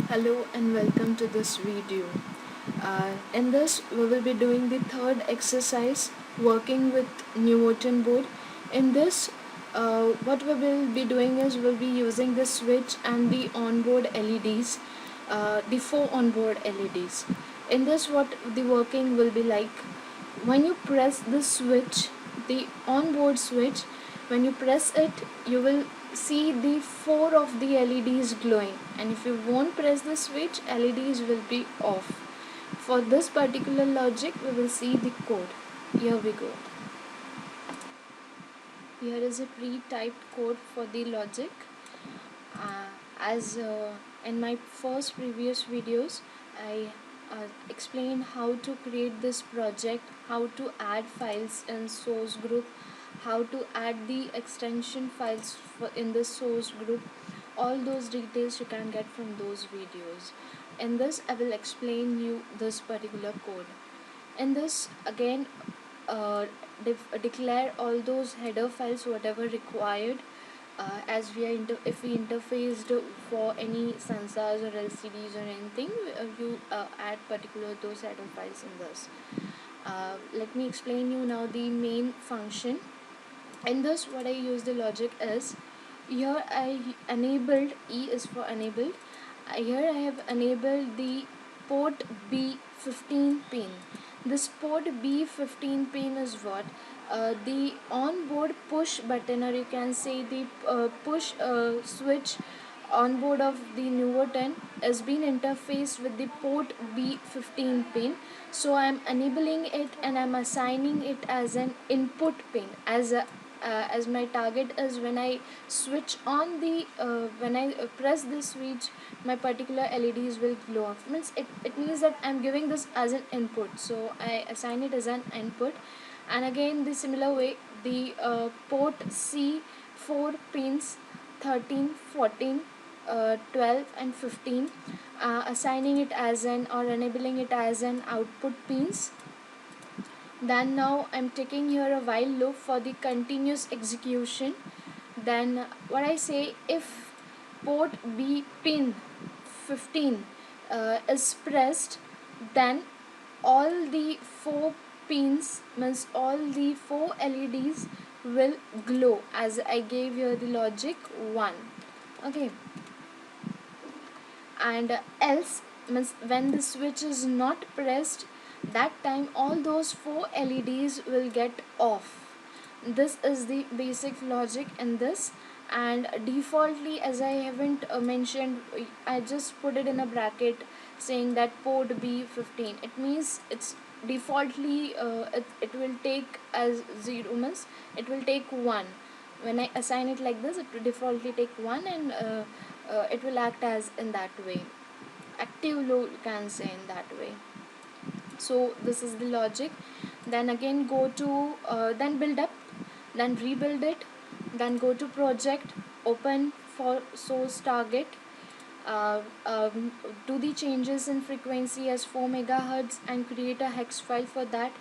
Hello and welcome to this video. In this we will be doing the third exercise, working with Newton board. In this what we will be doing is we'll be using the switch and the onboard LEDs, the four onboard LEDs. In this what the working will be like, when you press the switch, the onboard switch, when you press it you will see the four of the LEDs glowing, and if you won't press the switch, LEDs will be off. For this particular logic we will see the code. Here we go. Here is a pre-typed code for the logic. As in my first previous videos I explained how to create this project, how to add files in source group, how to add the extension files in the source group. All those details you can get from those videos. In this I will explain you this particular code. In this again, declare all those header files whatever required, as we are if we interfaced for any sensors or LCDs or anything, you add particular those header files in this. Let me explain you now the main function. In this what I use the logic is, here I enabled, E is for enabled. Here I have enabled the port B15 pin. This port B15 pin is what? The onboard push button, or you can say the push switch on board of the Newton has been interfaced with the port B15 pin. So I am enabling it and I am assigning it as an input pin, as my target is when I switch on the when I press the switch, my particular LEDs will glow off. It means that I'm giving this as an input, so I assign it as an input. And again the similar way, the port C4 pins 13, 14, 12 and 15, assigning it as an, or enabling it as an output pins. Then now I'm taking here a while loop for the continuous execution. Then what I say, if port B pin 15 is pressed, then all the four pins, means all the four LEDs will glow, as I gave here the logic 1. Okay, and else, means when the switch is not pressed, that time all those four LEDs will get off. This is the basic logic in this. And defaultly, as I haven't mentioned, I just put it in a bracket saying that port B15. It means it's defaultly it will take as 0, means it will take 1. When I assign it like this, it will defaultly take 1, and it will act as in that way, active low you can say in that way. So this is the logic. Then again go to then build up, then rebuild it, then go to project, open for source target, uh, um, do the changes in frequency as 4 megahertz and create a hex file for that,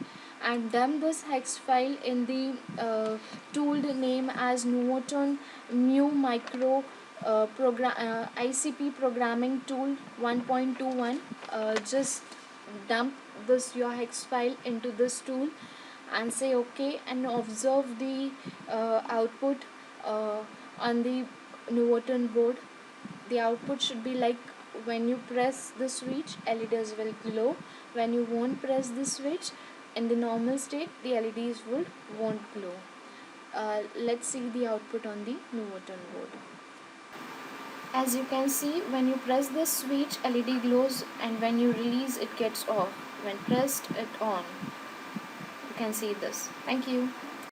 and dump this hex file in the tool name as Newton Mu Micro ICP programming tool 1.21. Just dump this your hex file into this tool and say okay, and observe the output on the Newton board. The output should be like, when you press the switch, LEDs will glow. When you won't press the switch, in the normal state, the LEDs won't glow. Let's see the output on the Newton board. As you can see, when you press this switch, LED glows, and when you release, it gets off. When pressed, it on. You can see this. Thank you.